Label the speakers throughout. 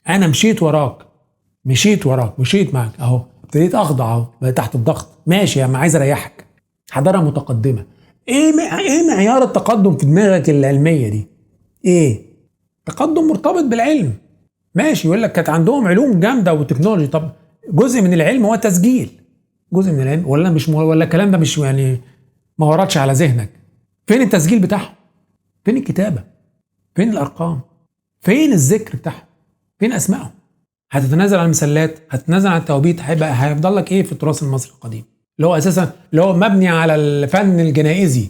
Speaker 1: انا مشيت وراك، مشيت معاك اهو، ابتديت اخضع اهو، بقيت تحت الضغط، ماشي يا عم عايز اريحك. حضاره متقدمه. ايه معيار التقدم في دماغك العلميه دي؟ ايه؟ تقدم مرتبط بالعلم. ماشي، يقول لك كانت عندهم علوم جامده وتكنولوجي، طب جزء من العلم هو تسجيل، جزء من العلم ولا مش، ولا الكلام ده مش يعني ما وردش على ذهنك؟ فين التسجيل بتاعهم؟ فين الكتابه؟ فين الارقام؟ فين الذكر بتاعهم؟ فين اسمائهم؟ هتتنازل عن المسلات، هتتنازل عن التوابيت، هيفضل لك ايه في التراث المصري القديم اللي هو اساسا اللي هو مبني على الفن الجنائزي؟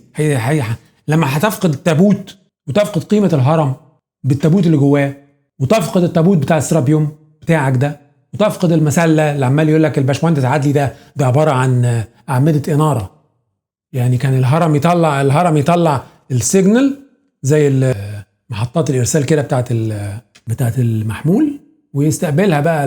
Speaker 1: لما هتفقد التابوت وتفقد قيمه الهرم بالتابوت اللي جواه، وتفقد التابوت بتاع السرابيوم بتاعك ده، وتفقد المسله اللي عمال يقول لك الباشمهندس عدلي ده عباره عن اعمده اناره. يعني كان الهرم يطلع السيجنال زي محطات الارسال كده بتاعت المحمول، ويستقبلها بقى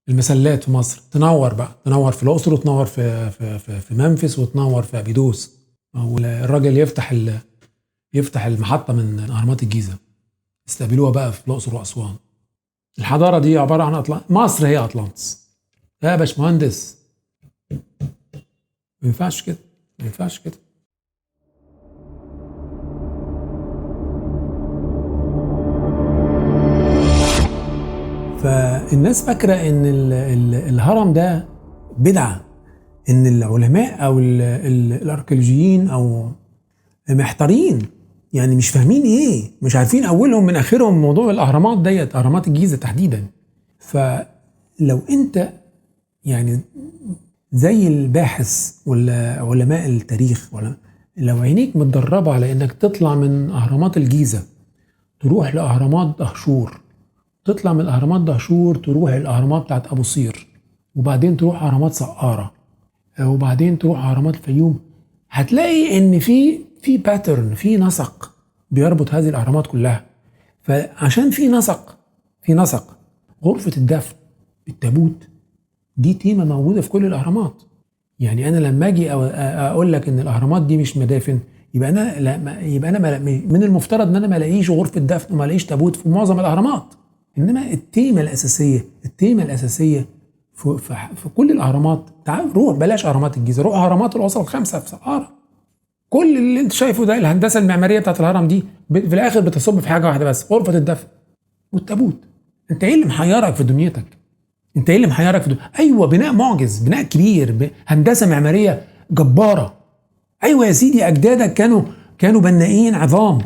Speaker 1: المسلات في مصر، تنور في الاقصر، وتنور في منفس، وتنور في ابيدوس، والراجل يفتح المحطه من اهرامات الجيزه، يستقبلوها بقى في الاقصر واسوان. الحضاره دي عباره عن مصر هي اطلانتس يا باشمهندس. ما ينفعش كده، ما ينفعش كده. فالناس فاكره ان الهرم ده بدعه، ان العلماء او الاركيولوجيين او محتارين، يعني مش فاهمين ايه، مش عارفين اولهم من اخرهم موضوع الاهرامات ديت، اهرامات الجيزه تحديدا. فلو انت يعني زي الباحث ولا علماء التاريخ، ولا لو عينيك متدربه على انك تطلع من اهرامات الجيزه تروح لاهرامات دهشور، تطلع من الاهرامات دهشور تروح الاهرامات بتاعت ابو سير، وبعدين تروح اهرامات سقاره، وبعدين تروح اهرامات الفيوم، هتلاقي ان في باترن، في نسق بيربط هذه الاهرامات كلها. فعشان في نسق غرفه الدفن بالتابوت دي تيمه موجوده في كل الاهرامات. يعني انا لما اجي اقول لك ان الاهرامات دي مش مدافن، يبقى انا من المفترض ان انا ما الاقيش غرفه دفن وما الاقيش تابوت في معظم الاهرامات. انما التيمه الاساسيه في كل الاهرامات. تعال روح، بلاش اهرامات الجيزه، روح اهرامات الاسره الخمسه في سقاره. كل اللي انت شايفه ده الهندسه المعماريه بتاعت الهرم دي في الاخر بتصب في حاجه واحده بس، غرفه الدفن والتابوت. انت ايه اللي محيرك في دنيتك؟ ايوه، بناء معجز، بناء كبير، هندسه معماريه جباره. ايوه يا سيدي، اجدادك كانوا بنائين عظام.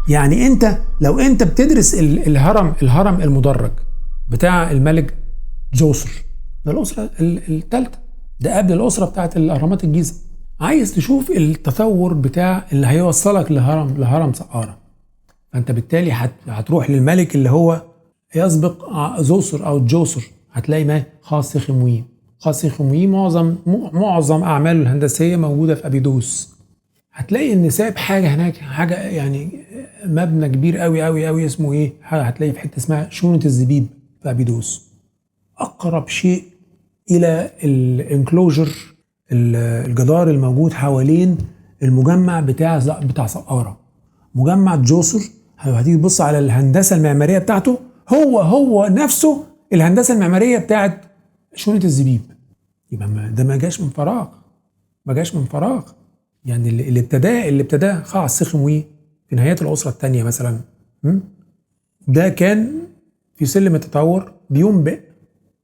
Speaker 1: يعني انت لو انت بتدرس الهرم المدرج بتاع الملك جوسر، ده الاسره الثالثه، ده قبل الاسره بتاعت الاهرامات الجيزه، عايز تشوف التطور بتاع اللي هيوصلك لهرم سقاره، فانت بالتالي هتروح للملك اللي هو يسبق زوسر او جوسر، هتلاقي ما خاص خموي معظم اعماله الهندسيه موجوده في ابيدوس. هتلاقي ان ساب حاجه هناك، حاجه يعني مبنى كبير قوي قوي قوي اسمه ايه، هتلاقي في حته اسمها شونة الزبيب في ابيدوس، اقرب شيء الى الانكلوجر، الجدار الموجود حوالين المجمع بتاع سقاره. مجمع جوسر هتيجي تبص على الهندسه المعماريه بتاعته، هو نفسه الهندسه المعماريه بتاعت شونة الزبيب. يبقى ده ما جاش من فراغ. يعني اللي ابتداه خاص خموي في نهايات الاسره الثانيه مثلا، ده كان في سلم التطور بينبئ،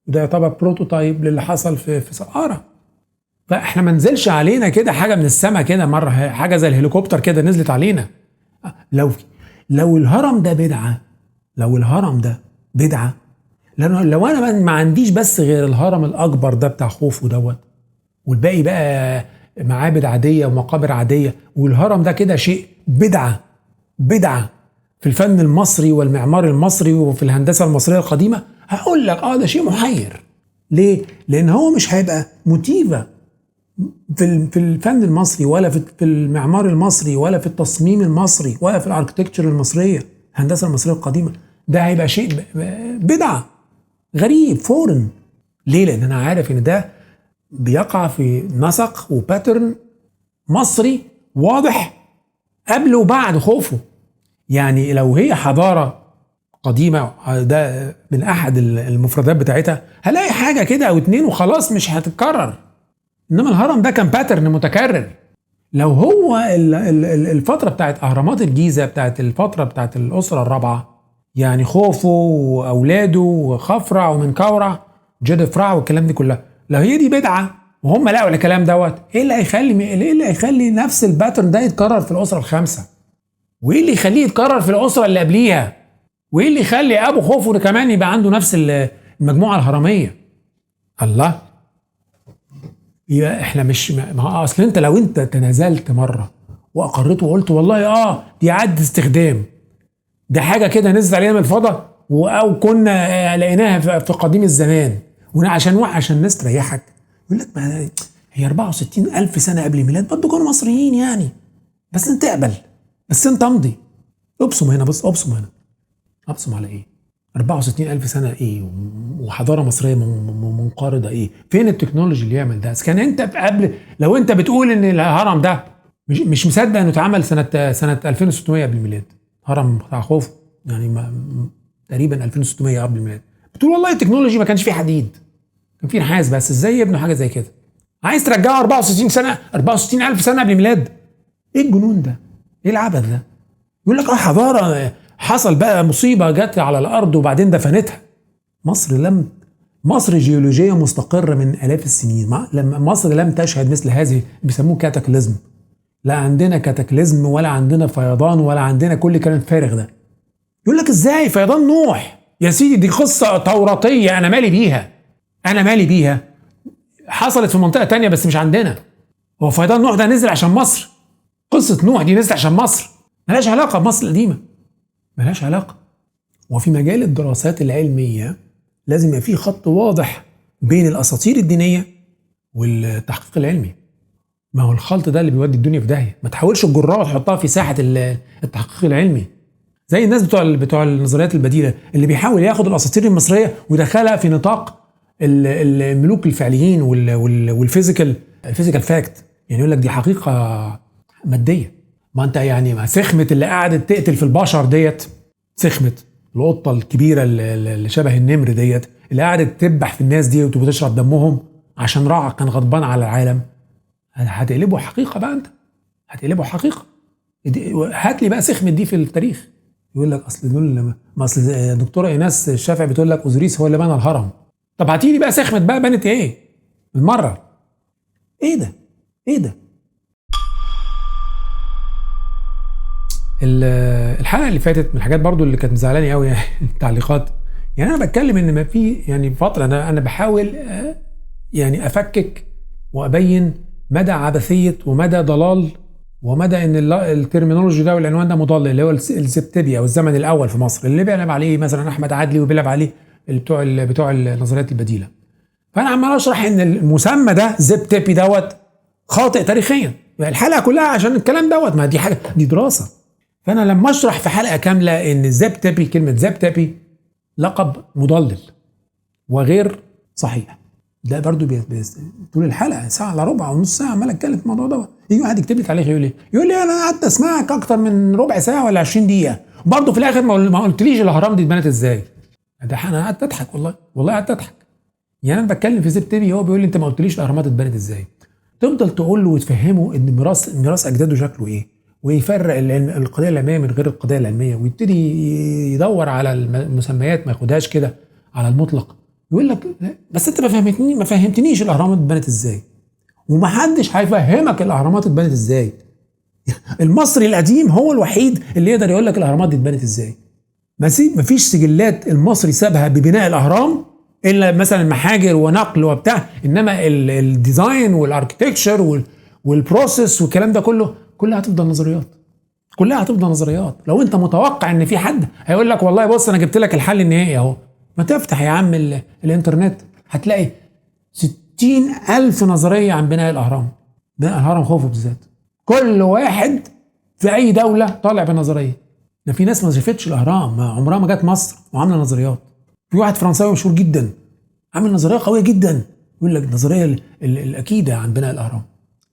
Speaker 1: وده يعتبر بروتوتايب للي حصل في سقاره. فاحنا ما نزلش علينا كده حاجه من السماء كده مره، حاجه زي الهليكوبتر كده نزلت علينا. لو الهرم ده بدعه، لو انا ما عنديش بس غير الهرم الاكبر ده بتاع خوفو دوت، والباقي بقى معابد عاديه ومقابر عاديه، والهرم ده كده شيء بدعه في الفن المصري والمعمار المصري وفي الهندسه المصريه القديمه، هقول لك ده شيء محير. ليه؟ لان هو مش هيبقى موتيفا في الفن المصري، ولا في المعمار المصري، ولا في التصميم المصري، ولا في الاركتكتشر المصريه، الهندسه المصريه القديمه. ده هيبقى شيء بدعه، غريب، فورن. ليه؟ لان انا عارف ان ده بيقع في نسق وباترن مصري واضح قبل وبعد خوفه. يعني لو هي حضاره قديمه، ده من احد المفردات بتاعتها، هلاقي حاجه كده او اتنين وخلاص مش هتتكرر. انما الهرم ده كان باترن متكرر. لو هو الفتره بتاعت اهرامات الجيزه، بتاعت الفتره بتاعت الاسره الرابعه، يعني خوفو واولاده وخفرع ومنكورع جدفرع والكلام دي كلها، لو هي دي بدعه وهم لقوا الكلام دوت، ايه اللي هيخلي نفس الباترن ده يتكرر في الاسره الخامسه؟ وايه اللي يخليه يتكرر في الاسره اللي قبليها؟ وايه اللي يخلي ابو خوفو كمان يبقى عنده نفس المجموعه الهرميه؟ الله. يبقى احنا مش، ما هو اصل انت لو انت تنازلت مره واقريت وقلت والله دي عد استخدام، ده حاجه كده نزلت علينا من الفضاء او كنا لقيناها في قديم الزمان، عشان الناس تريحك يقول لك ما هي 64,000 سنه قبل الميلاد برضه كانوا مصريين يعني، بس انت اقبل، بس انت امضي. ابصم هنا، بص ابصم هنا، ابصم على ايه؟ 64,000 سنه ايه؟ وحضاره مصريه منقرضه ايه؟ فين التكنولوجي اللي يعمل ده؟ كان انت قبل، لو انت بتقول ان الهرم ده مش مصدق انه اتعمل سنه 2600 قبل الميلاد، هرم بتاع خوفو يعني تقريبا 2600 قبل الميلاد، بتقول والله التكنولوجي ما كانش فيه حديد، كان فيه نحاس بس، ازاي يبنوا حاجه زي كده؟ عايز ترجعه 64,000 سنه قبل الميلاد؟ ايه الجنون ده؟ ايه العبث ده؟ يقول لك حضاره حصل بقى مصيبه جت على الارض وبعدين دفنتها. مصر جيولوجيا مستقره من الاف السنين، مصر لم تشهد مثل هذه، بيسموه كاتاكليزم. لا عندنا كاتاكليزم ولا عندنا فيضان ولا عندنا كل كلام فارغ ده. يقول لك ازاي فيضان نوح؟ يا سيدي دي قصه توراتيه، انا مالي بيها، حصلت في منطقه تانية بس مش عندنا. هو فيضان نوح ده نزل عشان مصر؟ قصه نوح دي نزلت عشان مصر، ملهاش علاقه بمصر القديمه، ملهاش علاقه. وفي مجال الدراسات العلميه لازم يبقى في خط واضح بين الاساطير الدينيه والتحقيق العلمي. ما هو الخلط ده اللي بيودي الدنيا في داهيه. ما تحاولش الجراء وتحطها في ساحه التحقيق العلمي، زي الناس بتوع النظريات البديله اللي بيحاول ياخد الاساطير المصريه ويدخلها في نطاق الملوك الفعليين والفيزيكال فاكت، يعني يقول لك دي حقيقه ماديه. ما انت يعني ما سخمت اللي قعدت تقتل في البشر ديت، سخمت القطه الكبيره اللي شبه النمر ديت، اللي قعدت تذبح في الناس دي وتشرب دمهم عشان راعي كان غضبان على العالم، هتقلبه حقيقه بقى؟ انت هتقلبه حقيقه؟ هات لي بقى سخمت دي في التاريخ. يقول لك اصل دول، ما اصل الدكتوره ايناس الشافعي بتقول لك اوزوريس هو اللي بنى الهرم. طب هاتي لي بقى سخمت بقى بنت ايه بالمره؟ ايه ده؟ الحلقه اللي فاتت من الحاجات برضو اللي كانت مزعلاني قوي يعني التعليقات. يعني انا بتكلم ان ما في يعني فتره انا بحاول يعني افكك وابين مدى عبثيه ومدى ضلال ومدى ان الترمينولوجي ده والعنوان ده مضل، اللي هو الزبتبي او الزمن الاول في مصر اللي بيلعب عليه مثلا احمد عدلي وبيلعب عليه بتوع النظريات البديله. فانا عمال اشرح ان المسمى ده زبتبي دوت خاطئ تاريخيا، الحلقه كلها عشان الكلام دوت، ما دي حاجه، دي دراسه. فانا لما اشرح في حلقه كامله ان زبتبي، كلمه زبتبي لقب مضلل وغير صحيح، ده برضو طول الحلقه ساعه الا ربع ونص ساعه عمال اتكلم في الموضوع دوت، يجي واحد يكتب لي تعليق يقول لي انا قعدت اسمعك اكتر من ربع ساعه ولا 20 دقيقه برضو في الاخر ما قلتليش الاهرام دي اتبنت ازاي. ده انا قعدت اضحك، والله قعدت اضحك. يعني انا بتكلم في زبتبي هو بيقول لي انت ما قلتليش الاهرامات اتبنت ازاي. تفضل تقول له وتفهمه ان ميراث اجداده شكله ايه، ويفرق القضيه العلميه من غير القضيه العلميه، ويبتدي يدور على المسميات، ما ياخدهاش كده على المطلق. يقول لك بس انت ما فهمتنيش الاهرامات اتبنت ازاي، ومحدش هيفهمك الاهرامات اتبنت ازاي. المصري القديم هو الوحيد اللي يقدر يقول لك الاهرامات دي اتبنت ازاي. مفيش سجلات المصري سابها ببناء الاهرام الا مثلا محاجر ونقل وبتاع، انما الديزاين والاركتكتشر والبروسيس والكلام ده كلها هتفضل نظريات. لو انت متوقع ان في حد هيقول لك والله بص انا جبت لك الحل النهائي اهو، ما تفتح يا عم الانترنت هتلاقي 60,000 نظريه عن بناء الاهرام، بناء الهرم خوفو بالذات، كل واحد في اي دوله طالع بنظريه. ده في ناس ما شافتش الاهرام، عمرها ما جت مصر وعامله نظريات. في واحد فرنساوي مشهور جدا عامل نظريه قويه جدا، يقول لك النظريه الاكيده عن بناء الاهرام.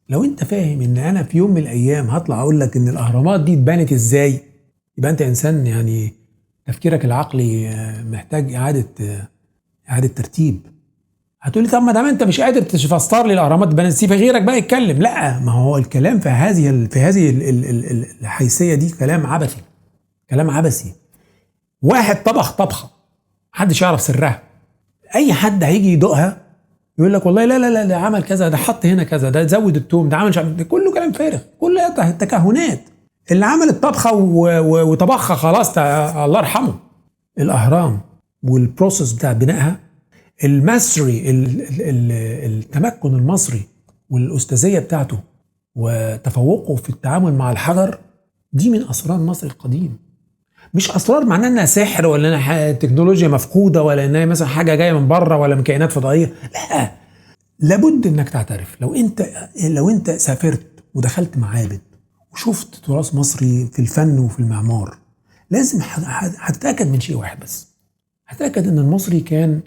Speaker 1: لو انت فاهم ان انا في يوم من الايام هطلع اقول لك ان الاهرامات دي اتبنت ازاي، يبقى انت انسان يعني تفكيرك العقلي محتاج اعاده ترتيب. هتقولي طب ما دام انت مش قادر تفسر لي الاهرامات بني سيف غيرك بقى يتكلم. لا، ما هو الكلام في هذه الحيثيه دي كلام عبثي، كلام عبثي. واحد طبخ طبخه محدش يعرف سرها، اي حد هيجي يدوقها يقول لك والله لا لا لا ده عمل كذا، ده حط هنا كذا، ده زود التوم، ده عمل ده كله كلام فارغ، كله تكهنات. اللي عمل الطبخه وطبخها خلاص الله يرحمه. الاهرام والبروسيس بتاع بنائها، المصري التمكن المصري والاستاذيه بتاعته وتفوقه في التعامل مع الحجر، دي من اسرار مصر القديم. مش اسرار معناها انها سحر ولا انها تكنولوجيا مفقوده ولا انها مثلا حاجه جايه من بره ولا من كائنات فضائيه. لا، لابد انك تعترف. لو انت سافرت ودخلت معابد وشفت تراث مصري في الفن وفي المعمار، لازم هتتاكد من شيء واحد بس. هتتاكد ان المصري كان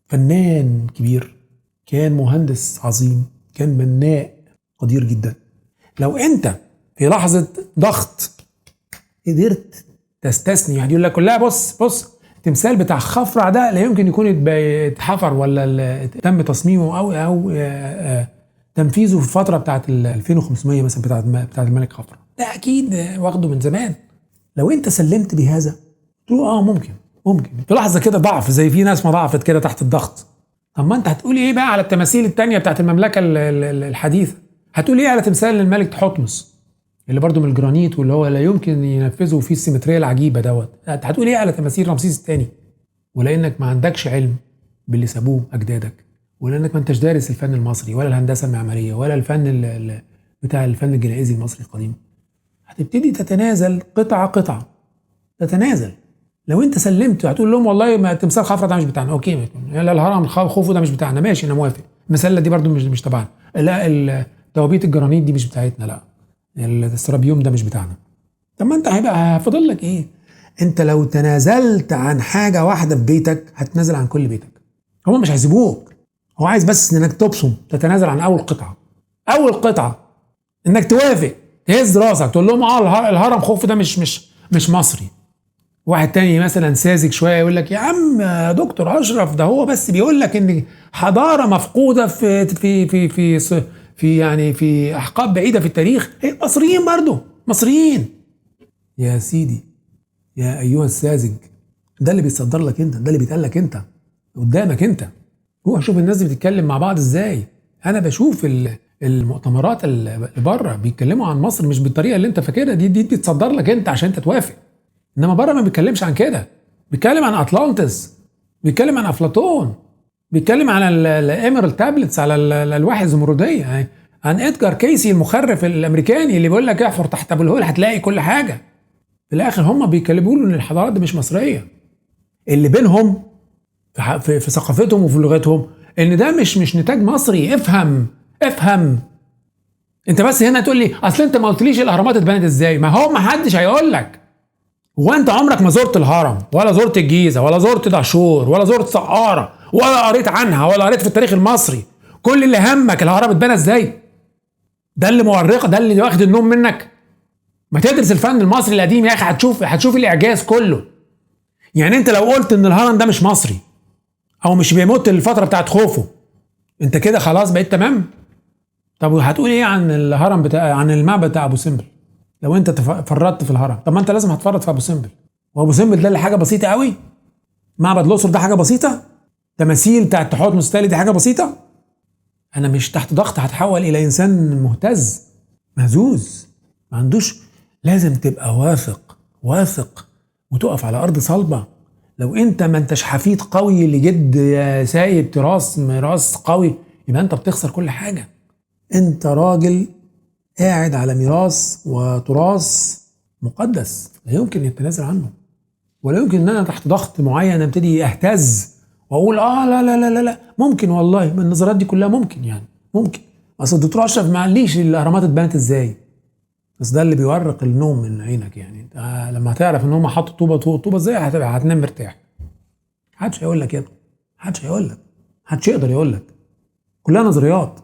Speaker 1: فنان كبير، كان مهندس عظيم، كان بناء قدير جدا. لو انت في لحظه ضغط قدرت تستثني، يعني يقول لك كلها بص التمثال بتاع خفرع ده لا يمكن يكون اتحفر ولا تم تصميمه او تنفيذه في الفتره بتاعت 2500 مثلا بتاعت الملك خفرع، ده اكيد واخده من زمان. لو انت سلمت بهذا تقول ممكن في لحظه كده ضعف، زي في ناس ما ضعفت كده تحت الضغط. طب ما انت هتقولي ايه بقى على التماثيل التانية بتاعت المملكه الحديثه؟ هتقولي ايه على تمثال الملك تحتمس اللي برضو من الجرانيت واللي هو لا يمكن ينفذوا فيه السيمتريه العجيبه دوت؟ هتقول ايه على تماثيل رمسيس الثاني؟ ولانك ما عندكش علم باللي سابوه اجدادك، ولانك ما انتش دارس الفن المصري ولا الهندسه المعماريه ولا الفن بتاع الفن الجنائزي المصري القديم، هتبتدي تتنازل قطعه تتنازل. لو انت سلمت هتقول لهم والله ما تمثال خفرع ده مش بتاعنا، اوكي، لا الهرم خوفو ده مش بتاعنا، ماشي انا موافق، المسله دي برضو مش تبعنا، لا توابيت الجرانيت دي مش بتاعتنا، لا السرابيوم ده مش بتاعنا. طب ما انت هيبقى فاضل لك ايه؟ انت لو تنازلت عن حاجه واحده في بيتك هتنازل عن كل بيتك. هم مش هيسيبوك، هو عايز بس انك تبصم تتنازل عن اول قطعه، انك توافق تهز راسك تقول لهم الهرم خوفو ده مش مصري. واحد تاني مثلا ساذج شويه يقول لك يا عم يا دكتور اشرف ده هو بس بيقول لك ان حضاره مفقوده في احقاب بعيده في التاريخ. مصريين برضو مصريين. يا سيدي يا ايها الساذج، ده اللي بيتصدر لك انت، ده اللي بيتقال لك انت قدامك انت. روح شوف الناس دي بتتكلم مع بعض ازاي. انا بشوف المؤتمرات اللي بره بيتكلموا عن مصر مش بالطريقه اللي انت فاكرها دي بتتصدر لك انت عشان انت توافق. انما بره ما بيتكلمش عن كده، بيتكلم عن اطلانتس، بيتكلم عن افلاطون، بيتكلم عن الاميرال تابلتس، على الالواح الزمرديه، عن ادجار كيسي المخرف الامريكاني اللي بيقول لك احفر تحت ابو الهول هتلاقي كل حاجه. في الاخر هم بيكلموا ان الحضارات دي مش مصريه. اللي بينهم في ثقافتهم وفي لغتهم ان ده مش نتاج مصري. افهم انت بس هنا تقول لي اصل انت ما قلتليش الاهرامات اتبنت ازاي. ما هو ما حدش هيقول لك. هو انت عمرك ما زرت الهرم ولا زرت الجيزه ولا زرت دهشور ولا زرت سقاره ولا قريت عنها ولا قريت في التاريخ المصري؟ كل اللي همك الهرم اتبنى ازاي؟ ده اللي مؤرقه، ده اللي واخد النوم منك. ما تدرس الفن المصري القديم يا اخي، هتشوف الاعجاز كله. يعني انت لو قلت ان الهرم ده مش مصري او مش بيموت الفتره بتاعت خوفو، انت كده خلاص بقيت تمام. طب هتقول ايه عن الهرم عن المعبد بتاع ابو سمبل لو انت فرطت في الهرم؟ طب ما انت لازم هتفرط في ابو سمبل. وابو سمبل ده اللي حاجه بسيطه قوي؟ معبد الاقصر ده حاجه بسيطه؟ تماثيل بتاعت تحتمس الثالث دي حاجه بسيطه؟ انا مش تحت ضغط هتحول الى انسان مهتز مهزوز ما عندوش. لازم تبقى واثق وتقف على ارض صلبه. لو انت ما انتش حفيد قوي لجد سايب ميراث قوي، يبقى انت بتخسر كل حاجه. انت راجل قاعد على ميراث وتراث مقدس لا يمكن يتنازل عنه، ولا يمكن ان انا تحت ضغط معين ابتدي اهتز واقول لا لا لا لا لا. ممكن والله من النظريات دي كلها ممكن. اصل الدكتور اشرف ما قاليش الاهرامات اتبنت ازاي، بس ده اللي بيورق النوم من عينك. يعني انت لما هتعرف ان هم حطوا طوبه فوق الطوبه ازاي هتنام مرتاح. محدش هيقول لك يا ابني، محدش يقدر يقول لك. كلها نظريات.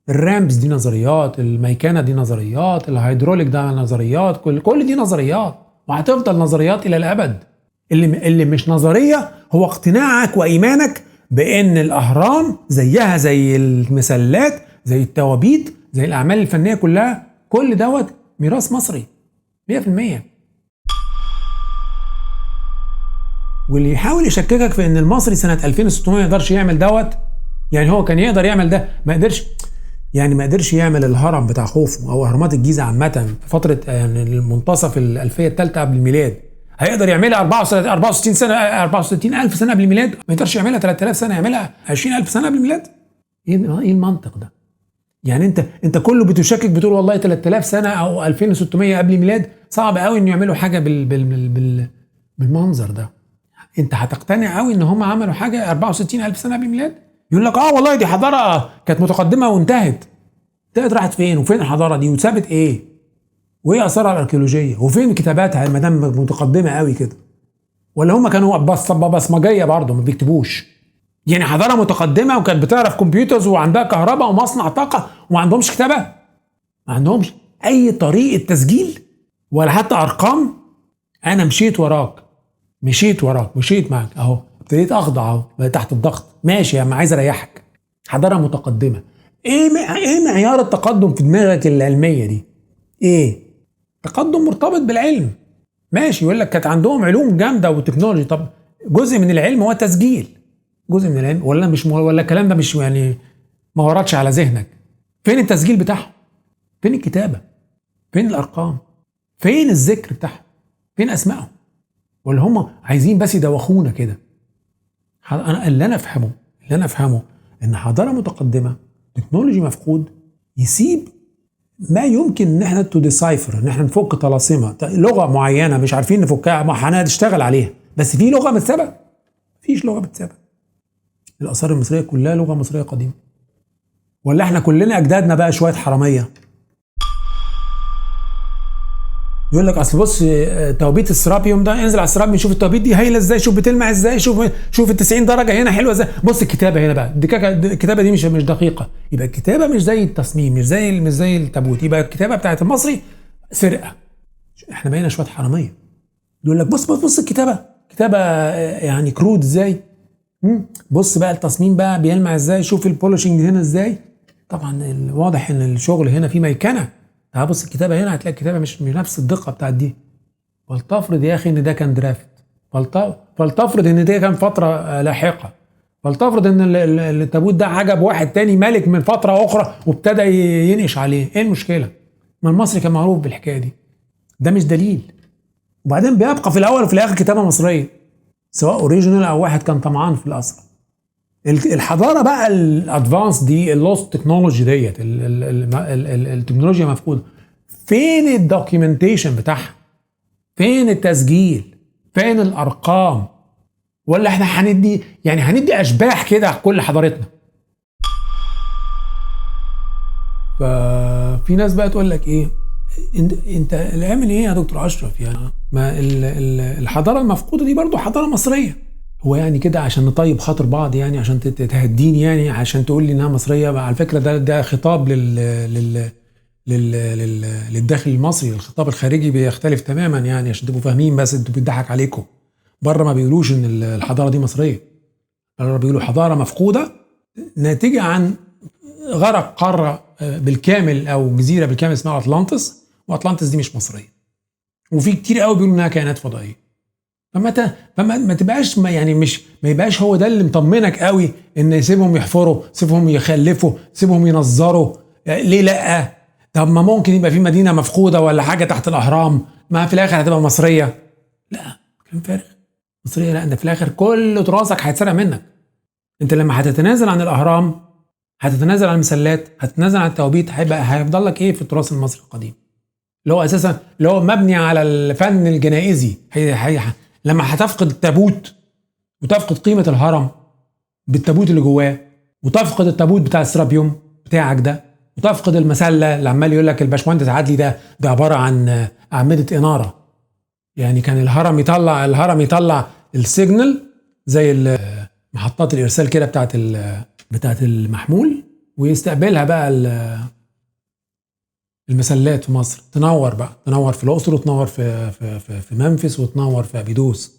Speaker 1: الرامبس دي نظريات، الميكانه دي نظريات، الهيدروليك ده نظريات، كل دي نظريات. وهتفضل نظريات الى الابد. اللي مش نظريه هو اقتناعك وايمانك بان الاهرام زيها زي المسلات، زي التوابيت، زي الاعمال الفنيه كلها، كل دوت ميراث مصري 100%. واللي يحاول يشككك في ان المصري سنه 2600 ما يقدرش يعمل دوت، يعني هو كان يقدر يعمل ده، ما قدرش. يعني ما قدرش يعمل الهرم بتاع خوفو او اهرامات الجيزه عامه في فتره يعني المنتصف الالفيه الثالثه قبل الميلاد. هيقدر يعملها 64 سنه، 64,000 سنه قبل الميلاد؟ ما يقدرش يعملها 3000 سنه، يعملها 20,000 سنه قبل الميلاد؟ ايه المنطق ده؟ يعني انت كله بتشكك، بتقول والله 3000 سنه او 2600 قبل الميلاد صعب قوي ان يعملوا حاجه بالمنظر ده. انت هتقتنع قوي ان هم عملوا حاجه 64,000 سنه قبل الميلاد؟ يقول لك والله دي حضاره كانت متقدمه وانتهت. راحت فين؟ وفين الحضاره دي؟ وسابت ايه؟ وايه اثارها الاركيولوجيه؟ وفين كتاباتها ما دام متقدمه قوي كده؟ ولا هم كانوا بصمجيه برضه ما بيكتبوش؟ يعني حضاره متقدمه وكانت بتعرف كمبيوترز وعندها كهرباء ومصنع طاقه وما عندهمش كتابه؟ ما عندهمش اي طريقه تسجيل ولا حتى ارقام. انا مشيت معاك اهو، ابتديت اخضع اهو تحت الضغط. ماشي يا عم، عايز اريحك. حضاره متقدمه، ايه معيار التقدم في دماغك العلميه دي؟ ايه تقدم مرتبط بالعلم؟ ماشي، يقول لك كانت عندهم علوم جامده وتكنولوجي. طب جزء من العلم هو تسجيل، جزء من العلم ولا مش، ولا الكلام ده مش يعني ما وردش على ذهنك؟ فين التسجيل بتاعهم؟ فين الكتابه؟ فين الارقام؟ فين الذكر بتاعهم؟ فين اسمائهم؟ ولا هم عايزين بس يدوخونا كده؟ اللي انا افهمه ان حضاره متقدمه، تكنولوجي مفقود، يسيب ما يمكن ان احنا تو ديسايفر، ان احنا نفك طلاسمها، لغه معينه مش عارفين نفكها، ما هنشتغل عليها، بس في لغه متسابه؟ مفيش لغه متسابه. الاثار المصريه كلها لغه مصريه قديمه. ولا احنا كلنا اجدادنا بقى شويه حراميه؟ يقول لك اصل بص توابيت السرابيوم ده، انزل على السرابيوم شوف التوابيت دي هايله ازاي، شوف بتلمع ازاي، شوف ال 90 درجه هنا حلوه ازاي، بص الكتابه هنا بقى الكتابه دي مش دقيقه. يبقى الكتابه مش زي التصميم، مش زي التابوت. يبقى الكتابه بتاعت المصري سرقه. احنا بقينا شويه حراميه. يقول لك بص كتابه يعني كرود ازاي، بص بقى التصميم بقى بيلمع ازاي، شوف البولشنج هنا ازاي. طبعا واضح ان الشغل هنا فيه ميكنه. بص الكتابه هنا هتلاقي الكتابه مش نفس الدقه بتاعت دي. فلتفرض يا اخي ان ده كان درافت، فلتفرض ان ده كان فتره لاحقه، فلتفرض ان التابوت ده عجب واحد تاني ملك من فتره اخرى وابتدى ينقش عليه. ايه المشكله؟ ما المصري كان معروف بالحكايه دي. ده مش دليل. وبعدين بيبقى في الاول وفي الاخر كتابه مصريه، سواء اوريجينال او واحد كان طمعان في الاصل. الحضاره بقى الادفانس دي، اللوست تكنولوجي ديت، التكنولوجيا مفقوده. فين الدوكيومنتيشن بتاعها؟ فين التسجيل؟ فين الارقام؟ ولا احنا هندي اشباح كده كل حضارتنا؟ ففي ناس بقى تقول لك ايه، انت عامل ايه يا دكتور اشرف؟ يعني ما الحضاره المفقوده دي برضو حضاره مصريه. هو يعني كده عشان نطيب خاطر بعض، يعني عشان تهديني، يعني عشان تقول لي انها مصريه؟ على فكره ده خطاب للداخل المصري. الخطاب الخارجي بيختلف تماما، يعني عشان تبقوا فاهمين. بس انتوا بيضحك عليكم. بره ما بيقولوش ان الحضاره دي مصريه، بره بيقولوا حضاره مفقوده ناتجه عن غرق قاره بالكامل او جزيره بالكامل اسمها اطلانتس، واطلانتس دي مش مصريه. وفي كتير قوي بيقولوا انها كائنات فضائيه. فما تبقاش ما يبقاش هو ده اللي مطمنك قوي، ان سيبهم يحفروا، سيبهم يخلفوا، سيبهم ينظروا. ليه لا؟ طب ما ممكن يبقى في مدينه مفقوده ولا حاجه تحت الاهرام، ما في الاخر هتبقى مصريه. لا، كلام فارغ. مصريه لا، انت في الاخر كل تراثك هيتسرق منك. انت لما هتتنازل عن الاهرام، هتتنازل عن المسلات، هتتنازل عن التوابيت، هيفضل لك ايه في التراث المصري القديم اللي هو اساسا اللي هو مبني على الفن الجنائزي؟ لما هتفقد التابوت وتفقد قيمه الهرم بالتابوت اللي جواه، وتفقد التابوت بتاع السرابيوم بتاعك ده، وتفقد المسله اللي عمال يقول لك الباشمهندس عدلي ده عباره عن اعمده اناره. يعني كان الهرم يطلع السيجنال زي محطات الارسال كده بتاعت المحمول، ويستقبلها بقى المسلات في مصر، تنور بقى، تنور في الاقصر وتنور في منفس وتنور في ابيدوس،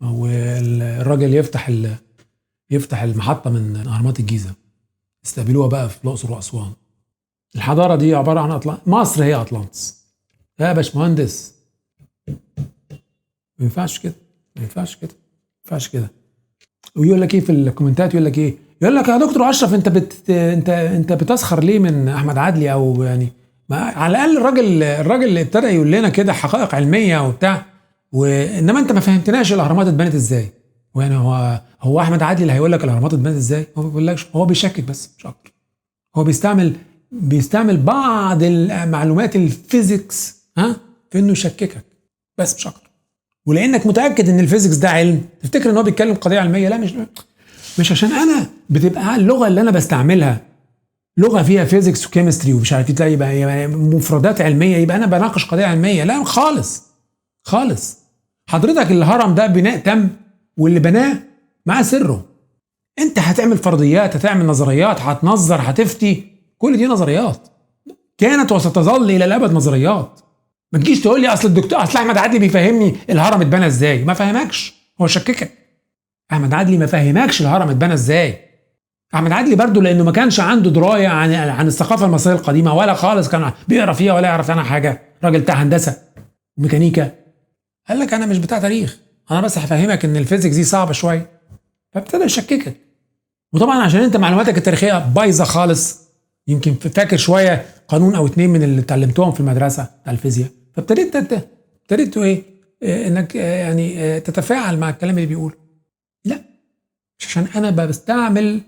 Speaker 1: والراجل يفتح المحطه من اهرامات الجيزه، يستقبلوها بقى في الاقصر واسوان. الحضاره دي عباره عن مصر هي اطلانتس يا باشمهندس. ما ينفعش كده، ما ينفعش كده، ما ينفعش كده. ويقول لك ايه في الكومنتات، يقول لك ايه، يقول لك يا دكتور اشرف انت بتسخر ليه من احمد عدلي، او يعني ما على الاقل الراجل اللي ابتدى يقول لنا كده حقائق علميه وبتاع، وانما انت ما فهمتناش الاهرامات اتبنت ازاي. ويعني هو احمد عدلي اللي هيقول لك الاهرامات اتبنت ازاي؟ هو ما بيقولكش، هو بيشكك بس مش اكتر. هو بيستعمل بعض المعلومات الفيزيكس في انه يشككك بس مش اكتر. ولانك متاكد ان الفيزيكس ده علم، تفتكر ان هو بيتكلم قضيه علميه. لا، مش عشان انا بتبقى اللغه اللي انا بستعملها لغه فيها فيزيكس وكيمستري ومش عارف تلاقي يبقى مفردات علميه يبقى انا بناقش قضيه علميه. لا خالص خالص. حضرتك الهرم ده بناء تم، واللي بناه معاه سره. انت هتعمل فرضيات، هتعمل نظريات، هتنظر، هتفتي، كل دي نظريات كانت وستظل الى الابد نظريات. ما تجيش تقول لي اصل احمد عدلي بيفهمني الهرم اتبنى ازاي. ما فهمكش، هو شككك. احمد عدلي ما فهمكش الهرم اتبنى ازاي. احمد عدلي برضو لانه ما كانش عنده درايه عن الثقافه المصريه القديمه ولا خالص كان بيقرا فيها ولا يعرف عنها حاجه. راجل بتاع هندسه وميكانيكا، قال لك انا مش بتاع تاريخ، انا بس هفهمك ان الفيزيكس دي صعبه شويه. فابتدى يشككك. وطبعا عشان انت معلوماتك التاريخيه بايظه خالص، يمكن فاكر شويه قانون او اتنين من اللي اتعلمتهم في المدرسه بتاع الفيزياء، ابتديت ايه انك يعني تتفاعل مع الكلام اللي بيقوله. لا، مش عشان انا بستعمل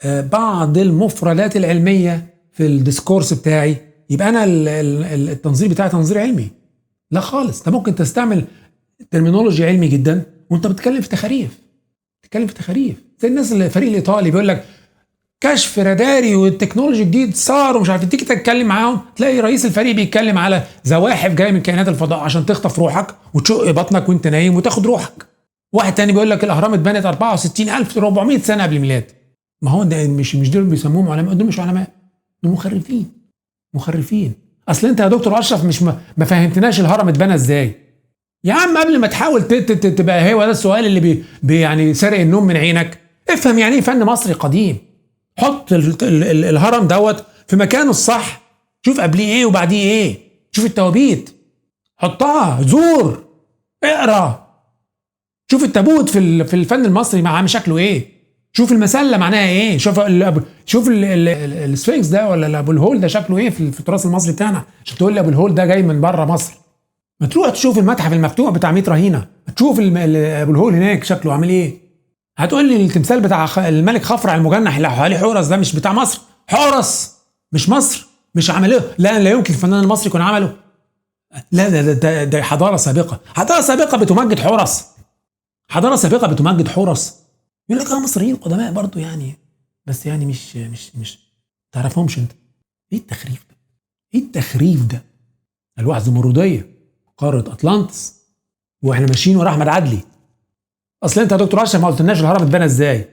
Speaker 1: بعض المفردات العلميه في الديسكورس بتاعي يبقى انا التنظير بتاعي تنظير علمي. لا خالص. انت ممكن تستعمل ترمينولوجي علمي جدا وانت بتتكلم في تخاريف. زي الناس الفريق الايطالي بيقول لك كشف راداري والتكنولوجي جديد صار ومش عارف، تيجي تتكلم معاهم تلاقي رئيس الفريق بيتكلم على زواحف جايه من كائنات الفضاء عشان تخطف روحك وتشق بطنك وانت نايم وتاخد روحك. واحد تاني بيقول لك الاهرام اتبنت 64400 سنه قبل الميلاد. ما هو ده مش دول بيسموهم علماء، دول مش علماء، دول مخرفين. اصل انت يا دكتور اشرف مش ما فهمتناش الهرم اتبنى ازاي. يا عم قبل ما تحاول تبقى هو ده السؤال اللي يعني سارق النوم من عينك، افهم يعني ايه فن مصري قديم. حط الهرم دوت في مكانه الصح، شوف قبليه ايه وبعديه ايه، شوف التوابيت حطها، زور، اقرا، شوف التابوت في الفن المصري مع شكله ايه، شوف المسله معناها ايه، شوف السفنكس ده ولا ابو الهول ده شكله ايه في التراث المصري بتاعنا عشان تقول لي ابو الهول ده جاي من بره مصر. ما تروح تشوف المتحف المفتوح بتاع 100 رهينه، تشوف ابو الهول هناك شكله عامل ايه. هتقول لي التمثال بتاع الملك خفرع المجنح اللي حواليه حورس ده مش بتاع مصر؟ حورس مش مصر، مش عملوه. لا يمكن الفنان المصري يكون عمله. لا ده حضاره سابقه بتمجد حورس. يقول لك مصريين قدماء برضو يعني، بس يعني مش تعرفهمش انت. ايه التخريف ده؟ الواحد زمرديه قاره اطلانتس واحنا ماشيين ورا احمد عدلي. اصل انت يا دكتور اشرف ما قلتلناش الهرم اتبنى ازاي.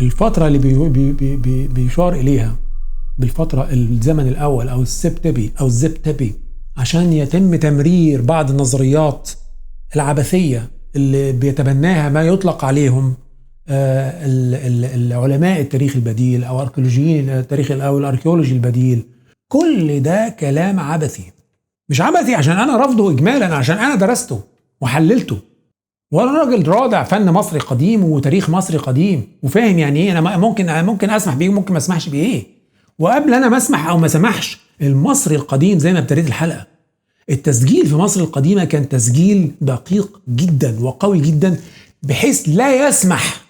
Speaker 1: الفتره اللي بيشار اليها بالفتره الزمن الاول او الزبتبي عشان يتم تمرير بعض النظريات العبثيه اللي بيتبناها ما يطلق عليهم العلماء التاريخ البديل او اركيولوجيين التاريخ او الاركيولوجي البديل. كل ده كلام عبثي. مش عبثي عشان انا رافضه اجمالا، عشان انا درسته وحللته، وانا راجل رادع فن مصري قديم وتاريخ مصري قديم وفاهم يعني ايه. انا ممكن اسمح بيه وممكن ما اسمحش بيه. وقبل انا ما اسمح او ما سمحش، المصري القديم زي ما ابتديت الحلقه، التسجيل في مصر القديمه كان تسجيل دقيق جدا وقوي جدا بحيث لا يسمح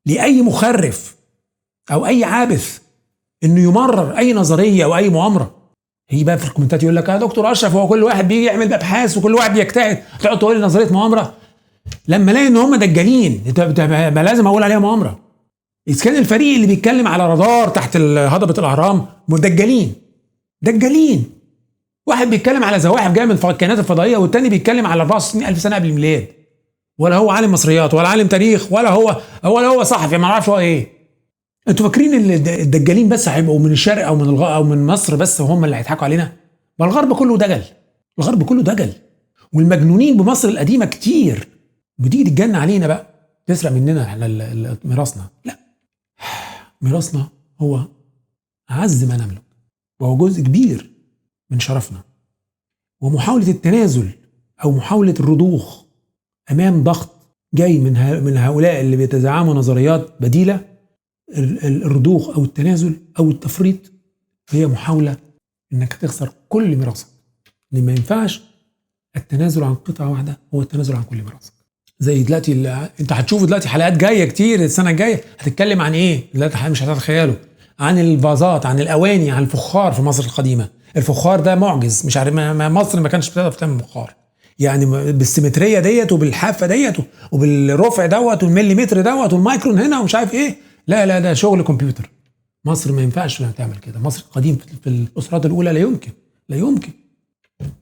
Speaker 1: لاي مخرف او اي عابث انه يمرر اي نظريه او اي مؤامره. هي بقى في الكومنتات يقول لك يا دكتور اشرف هو كل واحد بيجي يعمل ابحاث وكل واحد بيجتهد، تقعد تقول لي نظريه مؤامره. لما الاقي ان هم دجالين ما لازم اقول عليها مؤامره. اذا كان الفريق اللي بيتكلم على رادار تحت هضبه الاهرام دجالين. واحد بيتكلم على زواحف جايه من الكائنات الفضائيه والتاني بيتكلم على 64000 سنه قبل الميلاد. ولا هو عالم مصريات ولا عالم تاريخ ولا هو صحفي، ما اعرفش هو ايه. انتوا فاكرين ان الدجالين بس هيبقوا من الشرق او من او من مصر بس وهم اللي هيضحكوا علينا؟ ما الغرب كله دجل، الغرب كله دجل، والمجنونين بمصر القديمه كتير، بتيجي تتجن علينا بقى تسرق مننا احنا ميراثنا. لا، ميراثنا هو اعز ما نملك، وهو جزء كبير من شرفنا، ومحاوله التنازل او محاوله الرضوخ امام ضغط جاي من هؤلاء اللي بيتزعموا نظريات بديله، الرضوخ او التنازل او التفريط هي محاوله انك تخسر كل ميراثك. لان ما ينفعش التنازل عن قطعه واحده هو التنازل عن كل ميراثك. زي دلوقتي انت هتشوفوا دلوقتي حلقات جايه كتير السنه الجايه هتتكلم عن ايه؟ دلوقتي مش هتتخيلوا، عن الفازات، عن الاواني، عن الفخار في مصر القديمه. الفخار ده معجز، مش عارف مصر ما كانش بتقدر تعمل فخار يعني بالسيمتريه ديت وبالحافه ديت وبالرفع دوت والمليمتر دوت والمايكرون هنا ومش عارف ايه. لا لا، ده شغل كمبيوتر. مصر ما ينفعش تعمل كده. مصر القديم في الاسرات الاولى لا يمكن، لا يمكن.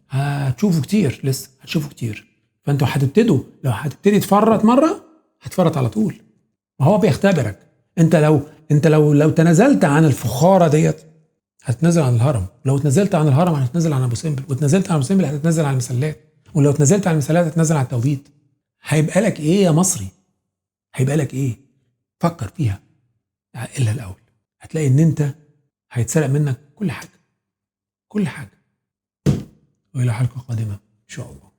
Speaker 1: هتشوفوا كتير، لسه هتشوفوا كتير. فانتوا هتبتدوا، لو هتبتدي تفرط مره هتفرط على طول. ما هو بيختبرك. انت لو تنازلت عن الفخاره ديت هتنزل عن الهرم، لو تنزلت عن الهرم هتنزل عن ابو سمبل، وتنزلت عن ابو سمبل هتنزل عن المسلات، ولو تنزلت عن المسلات هتنزل عن التوبيت. هيبقى لك ايه يا مصري؟ هيبقى لك ايه؟ فكر فيها الا الاول. هتلاقي ان انت هيتسرق منك كل حاجه، كل حاجه. والى حلقه قادمه ان شاء الله.